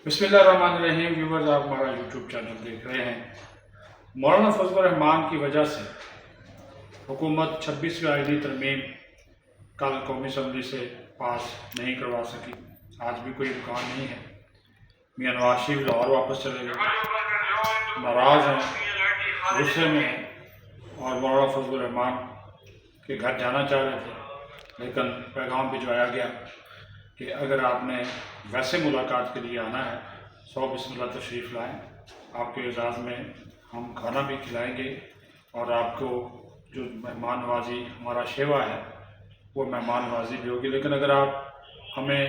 بسم اللہ الرحمن الرحیم ویورز، آپ ہمارا یوٹیوب چینل دیکھ رہے ہیں۔ مولانا فضل الرحمان کی وجہ سے حکومت 26ویں آئینی ترمیم کل قومی اسمبلی سے پاس نہیں کروا سکی۔ آج بھی کوئی امکان نہیں ہے۔ میاں نواز شریف لاہور واپس چلے گئے، ناراض ہیں، غصے میں ہیں، اور مولانا فضل الرحمان کے گھر جانا چاہ رہے تھے، لیکن پیغام بھجوایا گیا کہ اگر آپ نے ویسے ملاقات کے لیے آنا ہے 100 بسم اللہ تشریف لائیں، آپ کے اعزاز میں ہم کھانا بھی کھلائیں گے، اور آپ کو جو مہمان نوازی ہمارا شیوا ہے وہ مہمان نوازی بھی ہوگی۔ لیکن اگر آپ ہمیں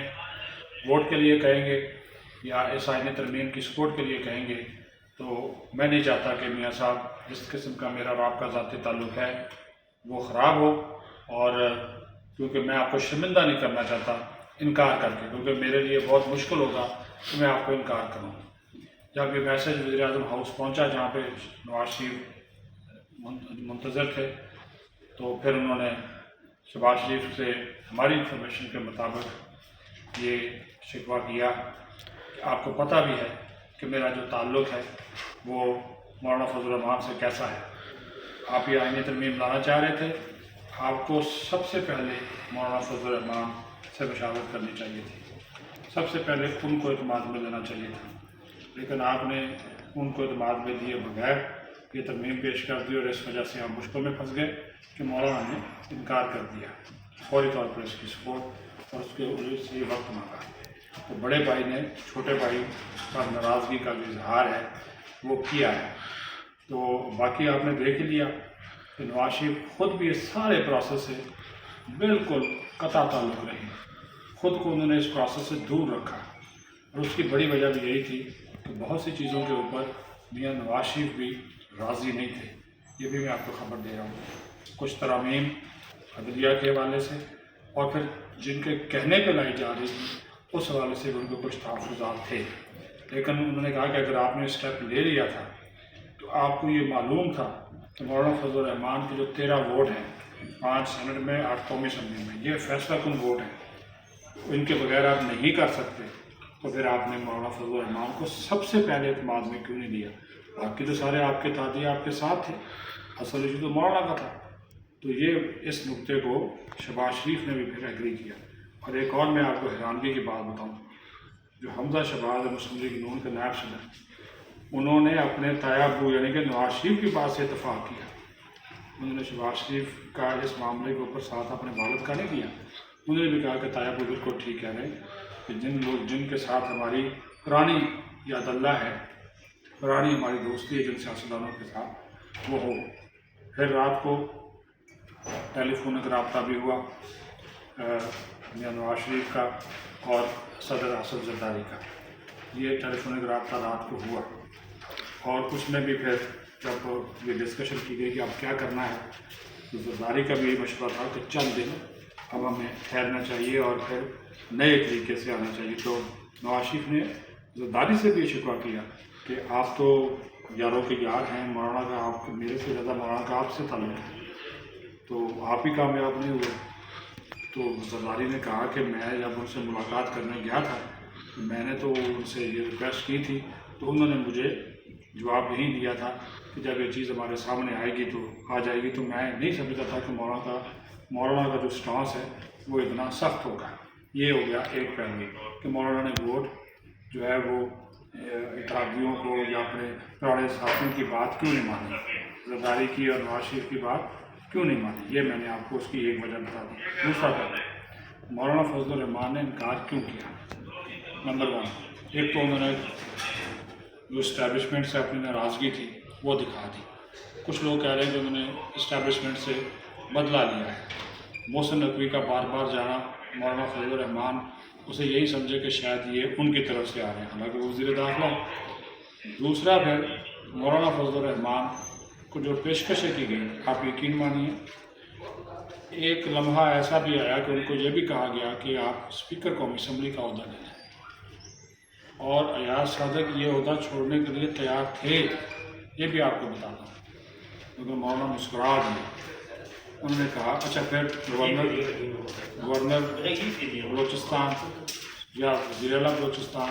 ووٹ کے لیے کہیں گے یا اس آئینی ترمیم کی سپورٹ کے لیے کہیں گے تو میں نہیں چاہتا کہ میاں صاحب جس قسم کا میرا اور آپ کا ذاتی تعلق ہے وہ خراب ہو، اور کیونکہ میں آپ کو شرمندہ نہیں کرنا چاہتا انکار کر کے، کیونکہ میرے لیے بہت مشکل ہوگا کہ میں آپ کو انکار کروں۔ جب یہ میسج وزیر اعظم ہاؤس پہنچا جہاں پہ نواز شریف منتظر تھے، تو پھر انہوں نے شہباز شریف سے ہماری انفارمیشن کے مطابق یہ شکوہ کیا کہ آپ کو پتہ بھی ہے کہ میرا جو تعلق ہے وہ مولانا فضل الرحمان سے کیسا ہے۔ آپ یہ آئینی ترمیم لانا چاہ رہے تھے، آپ کو سب سے پہلے مولانا فضل الرحمان سے مشاورت کرنی چاہیے تھی، سب سے پہلے ان کو اعتماد میں لینا چاہیے تھا، لیکن آپ نے ان کو اعتماد میں لیے بغیر یہ ترمیم پیش کر دی، اور اس وجہ سے آپ مشکل میں پھنس گئے کہ مولانا نے انکار کر دیا فوری طور پر اس کی سپورٹ، اور اس کے عروج سے یہ وقت مانگا۔ تو بڑے بھائی نے چھوٹے بھائی کا ناراضگی کا جو اظہار ہے وہ کیا ہے۔ تو باقی آپ نے دیکھ لیا کہ نواز شریف خود بھی اس سارے پروسیس سے بالکل قطع تعلق رہے، خود کو انہوں نے اس پروسیس سے دور رکھا، اور اس کی بڑی وجہ بھی یہی تھی کہ بہت سی چیزوں کے اوپر میاں نواز شریف بھی راضی نہیں تھے۔ یہ بھی میں آپ کو خبر دے رہا ہوں، کچھ ترامیم عدلیہ کے حوالے سے، اور پھر جن کے کہنے پہ لائی جا رہی تھی اس حوالے سے ان کو کچھ تحفظات تھے، لیکن انہوں نے کہا کہ اگر آپ نے اسٹیپ لے لیا تھا تو آپ کو یہ معلوم تھا کہ مولانا فضل الرحمان کے جو 13 ووٹ ہیں، 5 سینٹ میں 8 قومی اسمبلی میں، یہ فیصلہ کن ووٹ ہیں، ان کے بغیر آپ نہیں کر سکتے، تو پھر آپ نے مولانا فضل الرحمان کو سب سے پہلے اعتماد میں کیوں نہیں لیا؟ باقی تو سارے آپ کے تادیے آپ کے ساتھ تھے، اصل ایشو تو مولانا کا تھا۔ تو یہ اس نقطے کو شہباز شریف نے بھی پھر ایگری کیا۔ اور ایک اور میں آپ کو حیرانگی کی بات بتاؤں، جو حمزہ شہباز مسلم لیگ نون کے نائب صدر، انہوں نے اپنے طایا ابو یعنی کہ نواز شریف کی بات سے اتفاق کیا۔ انہوں نے شہباز شریف کا اس معاملے کے اوپر ساتھ اپنے والد کا نہیں کیا، انہوں نے بھی کہا کہ طایا ابو بالکل ٹھیک کہہ رہے ہیں کہ جن کے ساتھ ہماری پرانی یاد اللہ ہے، پرانی ہماری دوستی ہے جن سیاستدانوں کے ساتھ، وہ ہو۔ پھر رات کو ٹیلی فونک رابطہ بھی ہوا میاں نواز شریف کا اور صدر اسد زرداری کا، یہ ٹیلی فونک رابطہ رات کو ہوا، اور اس میں بھی پھر جب یہ ڈسکشن کی گئی کہ اب کیا کرنا ہے، تو زرداری کا بھی یہی مشورہ تھا کہ چند دن اب ہمیں ٹھہرنا چاہیے اور پھر نئے طریقے سے آنا چاہیے۔ تو نواز شریف نے زرداری سے بھی شکوہ کیا کہ آپ تو یاروں کے یار ہیں، مولانا کا آپ میرے سے زیادہ مولانا کا آپ سے تعلق ہے، تو آپ ہی کامیاب نہیں ہوئے۔ تو زرداری نے کہا کہ میں جب ان سے ملاقات کرنے گیا تھا میں نے تو ان سے یہ ریکویسٹ کی تھی، تو انہوں نے مجھے جواب یہی دیا تھا کہ جب یہ چیز ہمارے سامنے آئے گی تو آ جائے گی، تو میں نہیں سمجھتا تھا کہ مولانا کا جو سٹانس ہے وہ اتنا سخت ہوگا۔ یہ ہو گیا ایک پہلو کہ مولانا نے ووٹ جو ہے وہ اتحادیوں کو یا اپنے پرانے ساتھیوں کی بات کیوں نہیں مانی، زرداری کی اور نواز شریف کی بات کیوں نہیں مانی، یہ میں نے آپ کو اس کی ایک وجہ بتا دی۔ دوسرا پہلو، مولانا فضل الرحمان نے انکار کیوں کیا؟ نمبر 1، ایک تو انہوں نے جو اسٹیبلشمنٹ سے اپنی ناراضگی تھی وہ دکھا دی۔ کچھ لوگ کہہ رہے ہیں کہ انہوں نے اسٹیبلشمنٹ سے بدلہ لیا ہے۔ محسن نقوی کا بار بار جانا، مولانا فضل الرحمان اسے یہی سمجھے کہ شاید یہ ان کی طرف سے آ رہے ہیں، حالانکہ وہ وزیر داخلہ ہے۔ دوسرا پھر مولانا فضل الرحمان کو جو پیشکشیں کی گئی، آپ یقین مانیے ایک لمحہ ایسا بھی آیا کہ ان کو یہ بھی کہا گیا کہ آپ اسپیکر قومی اسمبلی کا عہدہ لے لیں، اور ایاز صادق یہ عہدہ چھوڑنے کے لیے تیار تھے، یہ بھی آپ کو بتاتا ہوں، کیونکہ مولانا مسکرا دیے۔ انہوں نے کہا اچھا پھر گورنر بلوچستان یا وزیر اعلیٰ بلوچستان